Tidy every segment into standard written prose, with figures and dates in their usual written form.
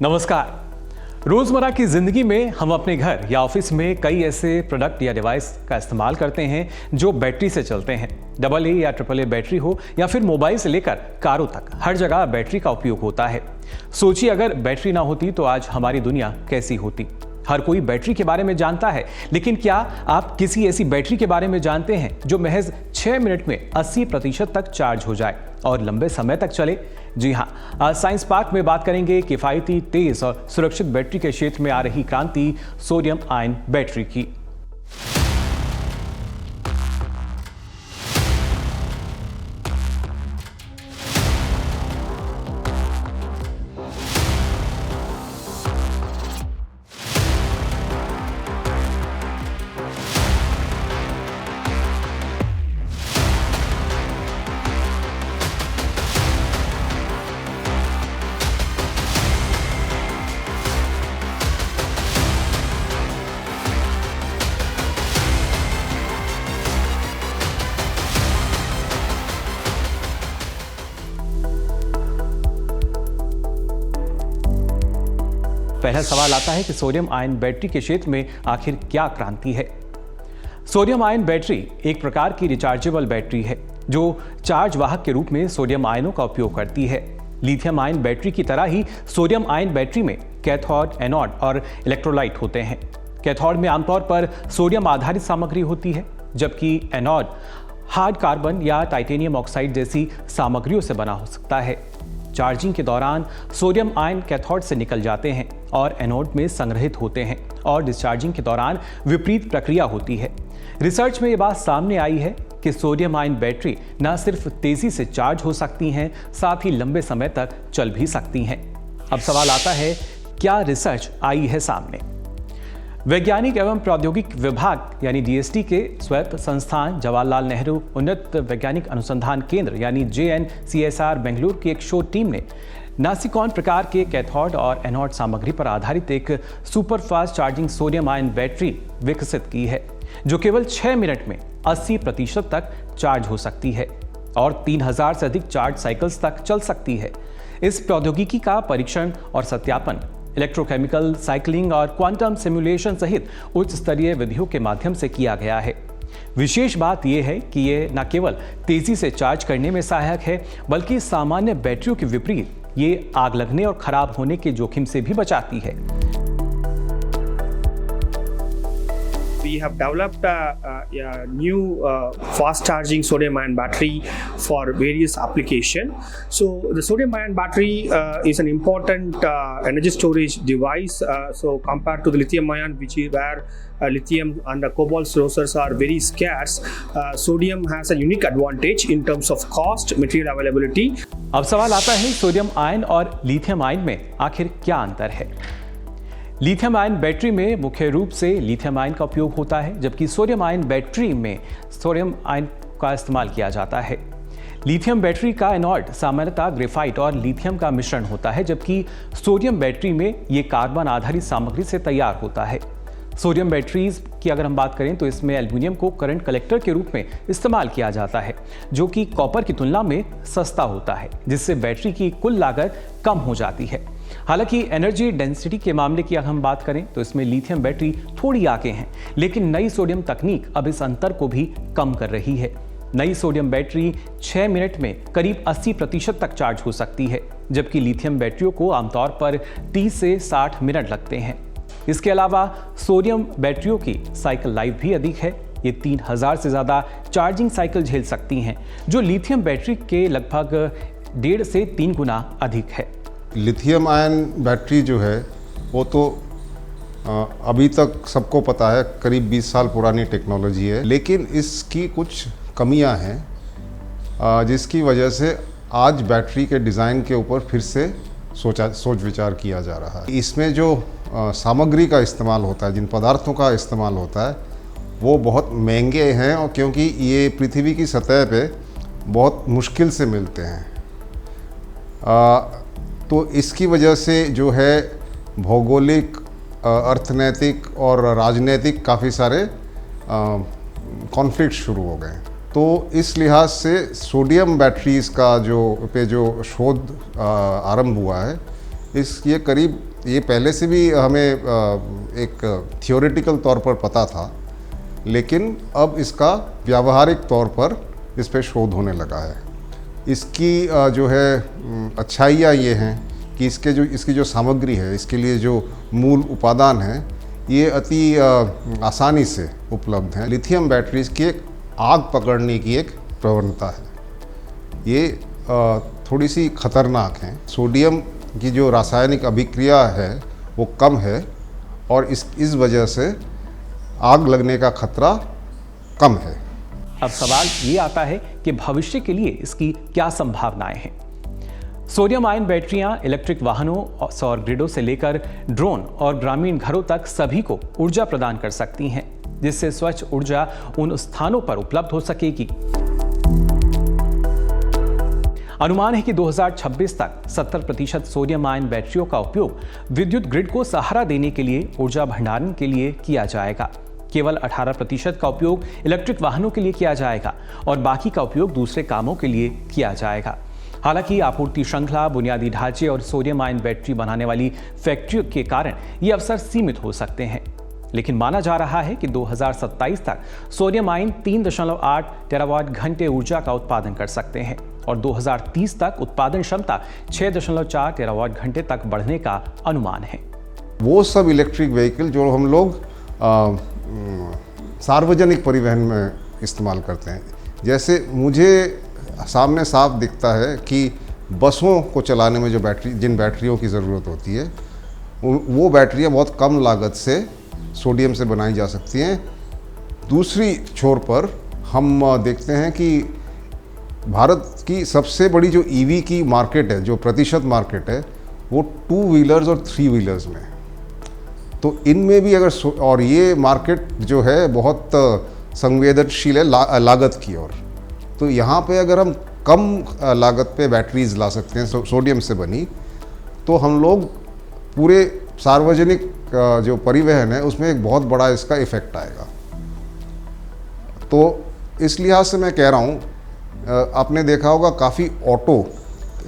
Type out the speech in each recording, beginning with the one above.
नमस्कार। रोजमर्रा की जिंदगी में हम अपने घर या ऑफिस में कई ऐसे प्रोडक्ट या डिवाइस का इस्तेमाल करते हैं जो बैटरी से चलते हैं। AA या AAA बैटरी हो या फिर मोबाइल से लेकर कारों तक हर जगह बैटरी का उपयोग होता है। सोचिए अगर बैटरी ना होती तो आज हमारी दुनिया कैसी होती। हर कोई बैटरी के बारे में जानता है, लेकिन क्या आप किसी ऐसी बैटरी के बारे में जानते हैं जो महज 6 मिनट में 80% तक चार्ज हो जाए और लंबे समय तक चले? जी हाँ, आज साइंस पार्क में बात करेंगे किफायती, तेज और सुरक्षित बैटरी के क्षेत्र में आ रही क्रांति सोडियम आयन बैटरी की। पहला सवाल आता है कि सोडियम आयन बैटरी के क्षेत्र में आखिर क्या क्रांति है। सोडियम आयन बैटरी एक प्रकार की रिचार्जेबल बैटरी है जो चार्ज वाहक के रूप में सोडियम आयनों का उपयोग करती है। लिथियम आयन बैटरी की तरह ही सोडियम आयन बैटरी में कैथोड, एनोड और इलेक्ट्रोलाइट होते हैं। कैथोड में आमतौर पर सोडियम आधारित सामग्री होती है, जबकि एनोड हार्ड कार्बन या टाइटेनियम ऑक्साइड जैसी सामग्रियों से बना हो सकता है। चार्जिंग के दौरान सोडियम आयन कैथोड से निकल जाते हैं और एनोड में संग्रहित होते हैं और डिस्चार्जिंग के दौरान विपरीत प्रक्रिया होती है। रिसर्च में ये बात सामने आई है कि सोडियम आयन बैटरी न सिर्फ तेजी से चार्ज हो सकती हैं, साथ ही लंबे समय तक चल भी सकती हैं। अब सवाल आता है, क्या रिसर्च आई है सामने? वैज्ञानिक एवं प्रौद्योगिक विभाग यानी DST के स्वायत्त संस्थान जवाहरलाल नेहरू उन्नत वैज्ञानिक अनुसंधान केंद्र यानी JNCSR बेंगलुरु की एक शोध टीम ने नासिकॉन प्रकार के कैथोड और एनोड सामग्री पर आधारित एक super fast charging sodium ion battery विकसित की है जो केवल 6 मिनट में 80% तक चार्ज हो सकती है और 3000 से अधिक चार्ज साइकिल्स तक चल सकती है। इस प्रौद्योगिकी का परीक्षण और सत्यापन इलेक्ट्रोकेमिकल साइक्लिंग और क्वांटम सिमुलेशन सहित उच्च स्तरीय विधियों के माध्यम से किया गया है। विशेष बात यह है कि यह न केवल तेजी से चार्ज करने में सहायक है, बल्कि सामान्य बैटरियों के विपरीत ये आग लगने और खराब होने के जोखिम से भी बचाती है। We have developed a new fast charging sodium ion battery for various applications. So the sodium ion battery is an important energy storage device. So compared to the lithium ion, which is where lithium and the cobalt sources are very scarce, sodium has a unique advantage in terms of cost, material availability. अब सवाल आता है, sodium ion और lithium ion में आखिर क्या अंतर है? लिथियम आयन बैटरी में मुख्य रूप से लिथियम आयन का उपयोग होता है, जबकि सोडियम आयन बैटरी में सोडियम आयन का इस्तेमाल किया जाता है। लिथियम बैटरी का एनोड सामान्यतः ग्रेफाइट और लिथियम का मिश्रण होता है, जबकि सोडियम बैटरी में ये कार्बन आधारित सामग्री से तैयार होता है। सोडियम बैटरीज की अगर हम बात करें तो इसमें एल्यूमिनियम को करंट कलेक्टर के रूप में इस्तेमाल किया जाता है, जो कि कॉपर की तुलना में सस्ता होता है, जिससे बैटरी की कुल लागत कम हो जाती है। हालांकि एनर्जी डेंसिटी के मामले की अगर हम बात करें तो इसमें लिथियम बैटरी थोड़ी आगे हैं, लेकिन नई सोडियम तकनीक अब इस अंतर को भी कम कर रही है। नई सोडियम बैटरी 6 मिनट में करीब 80% तक चार्ज हो सकती है, जबकि लिथियम बैटरियों को आमतौर पर 30 से 60 मिनट लगते हैं। इसके अलावा सोडियम बैटरियों की साइकिल लाइफ भी अधिक है। ये 3000 से ज़्यादा चार्जिंग साइकिल झेल सकती हैं, जो लिथियम बैटरी के लगभग 1.5 से 3 गुना अधिक है। लिथियम आयन बैटरी जो है वो तो अभी तक सबको पता है, करीब 20 साल पुरानी टेक्नोलॉजी है, लेकिन इसकी कुछ कमियां हैं जिसकी वजह से आज बैटरी के डिज़ाइन के ऊपर फिर से सोच विचार किया जा रहा है। इसमें जो सामग्री का इस्तेमाल होता है, जिन पदार्थों का इस्तेमाल होता है, वो बहुत महंगे हैं और क्योंकि ये पृथ्वी की सतह पे बहुत मुश्किल से मिलते हैं, तो इसकी वजह से जो है भौगोलिक, अर्थनैतिक और राजनैतिक काफ़ी सारे कॉन्फ्लिक्ट शुरू हो गए। तो इस लिहाज से सोडियम बैटरीज़ का जो शोध आरंभ हुआ है, ये करीब ये पहले से भी हमें एक थियोरेटिकल तौर पर पता था, लेकिन अब इसका व्यावहारिक तौर पर इस पे शोध होने लगा है। इसकी जो है अच्छाइयाँ ये हैं कि इसकी जो सामग्री है, इसके लिए जो मूल उपादान हैं, ये अति आसानी से उपलब्ध हैं। लिथियम बैटरीज की एक आग पकड़ने की एक प्रवणता है। ये थोड़ी सी खतरनाक हैं। सोडियम की जो रासायनिक अभिक्रिया है वो कम है और इस वजह से आग लगने का खतरा कम है। अब सवाल ये आता है कि भविष्य के लिए इसकी क्या संभावनाएं हैं। सोडियम आयन बैटरियां इलेक्ट्रिक वाहनों, सौर ग्रिडों से लेकर ड्रोन और ग्रामीण घरों तक सभी को ऊर्जा प्रदान कर सकती हैं, जिससे स्वच्छ ऊर्जा उन स्थानों पर उपलब्ध हो सकेगी। अनुमान है कि 2026 तक 70% सोडियम आयन बैटरियों का उपयोग विद्युत ग्रिड को सहारा देने के लिए ऊर्जा भंडारण के लिए किया जाएगा। केवल 18% का उपयोग इलेक्ट्रिक वाहनों के लिए किया जाएगा और बाकी का उपयोग दूसरे कामों के लिए किया जाएगा। हालांकि आपूर्ति श्रृंखला, बुनियादी ढांचे और सोडियम आयन बैटरी बनाने वाली फैक्ट्रियों के कारण ये अवसर सीमित हो सकते हैं, लेकिन माना जा रहा है कि 2027 तक सोडियम आयन 3.8 टेरावाट घंटे ऊर्जा का उत्पादन कर सकते हैं और 2030 तक उत्पादन क्षमता 6.4 टेरावाट घंटे तक बढ़ने का अनुमान है। वो सब इलेक्ट्रिक व्हीकल जो हम लोग सार्वजनिक परिवहन में इस्तेमाल करते हैं, जैसे मुझे सामने साफ दिखता है कि बसों को चलाने में जिन बैटरियों की ज़रूरत होती है, वो बैटरियाँ बहुत कम लागत से सोडियम से बनाई जा सकती हैं। दूसरी छोर पर हम देखते हैं कि भारत की सबसे बड़ी जो ईवी की मार्केट है, जो प्रतिशत मार्केट है, वो 2 व्हीलर्स और 3 व्हीलर्स में है। तो इनमें भी अगर और ये मार्केट जो है बहुत संवेदनशील है लागत की ओर। तो यहाँ पे अगर हम कम लागत पे बैटरीज ला सकते हैं सोडियम से बनी, तो हम लोग पूरे सार्वजनिक जो परिवहन है उसमें एक बहुत बड़ा इसका इफ़ेक्ट आएगा। तो इस लिहाज से मैं कह रहा हूँ, आपने देखा होगा काफ़ी ऑटो,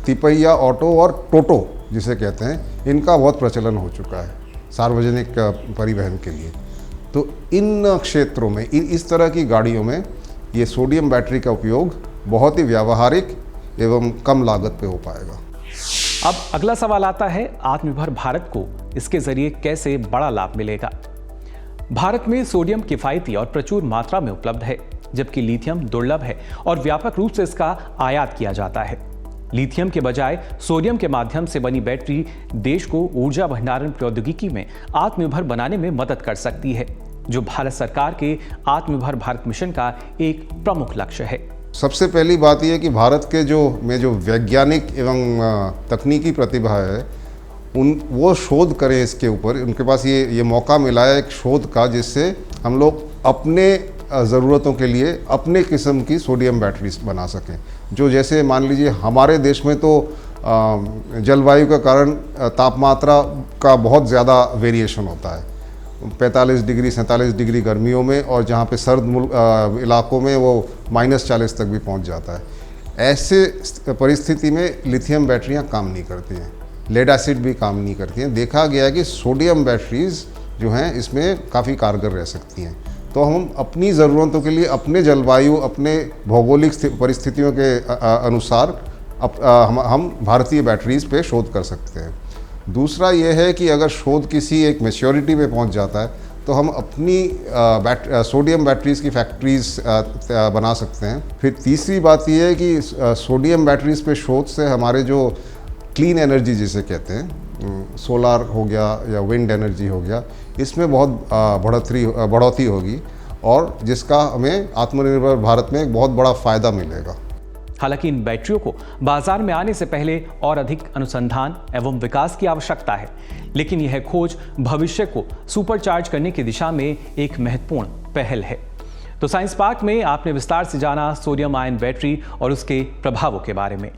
तिपहिया ऑटो और टोटो जिसे कहते हैं, इनका बहुत प्रचलन हो चुका है सार्वजनिक परिवहन के लिए। तो इन क्षेत्रों में, इस तरह की गाड़ियों में ये सोडियम बैटरी का उपयोग बहुत ही व्यावहारिक एवं कम लागत पे हो पाएगा। अब अगला सवाल आता है, आत्मनिर्भर भारत को इसके जरिए कैसे बड़ा लाभ मिलेगा। भारत में सोडियम किफायती और प्रचुर मात्रा में उपलब्ध है, जबकि लिथियम दुर्लभ है और व्यापक रूप से इसका आयात किया जाता है। लिथियम के बजाय सोडियम के माध्यम से बनी बैटरी देश को ऊर्जा भंडारण प्रौद्योगिकी में आत्मनिर्भर बनाने में मदद कर सकती है, जो भारत सरकार के आत्मनिर्भर भारत मिशन का एक प्रमुख लक्ष्य है। सबसे पहली बात यह है कि भारत के जो वैज्ञानिक एवं तकनीकी प्रतिभा है, वो शोध करें इसके ऊपर। उनके पास ये मौका मिला है एक शोध का, जिससे हम लोग अपने ज़रूरतों के लिए अपने किस्म की सोडियम बैटरीज बना सकें। जो जैसे मान लीजिए हमारे देश में तो जलवायु के कारण तापमात्रा का बहुत ज़्यादा वेरिएशन होता है, 45 डिग्री 47 डिग्री गर्मियों में, और जहाँ पे सर्द इलाकों में वो -40 तक भी पहुँच जाता है। ऐसे परिस्थिति में लिथियम बैटरियाँ काम नहीं करती हैं, लेड एसिड भी काम नहीं करती हैं। देखा गया है कि सोडियम बैटरीज जो हैं इसमें काफ़ी कारगर रह सकती हैं। तो हम अपनी ज़रूरतों के लिए अपने जलवायु, अपने भौगोलिक परिस्थितियों के अनुसार हम भारतीय बैटरीज पे शोध कर सकते हैं। दूसरा ये है कि अगर शोध किसी एक मैच्योरिटी में पहुंच जाता है, तो हम अपनी सोडियम बैटरीज की फैक्ट्रीज बना सकते हैं। फिर तीसरी बात ये है कि सोडियम बैटरीज पे शोध से हमारे जो क्लीन एनर्जी जिसे कहते हैं, सोलार हो गया या विंड एनर्जी हो गया, इसमें बहुत बढ़ोतरी होगी और जिसका हमें आत्मनिर्भर भारत में एक बहुत बड़ा फ़ायदा मिलेगा। हालांकि इन बैटरियों को बाजार में आने से पहले और अधिक अनुसंधान एवं विकास की आवश्यकता है, लेकिन यह खोज भविष्य को सुपरचार्ज करने की दिशा में एक महत्वपूर्ण पहल है। तो साइंस पार्क में आपने विस्तार से जाना सोडियम आयन बैटरी और उसके प्रभावों के बारे में।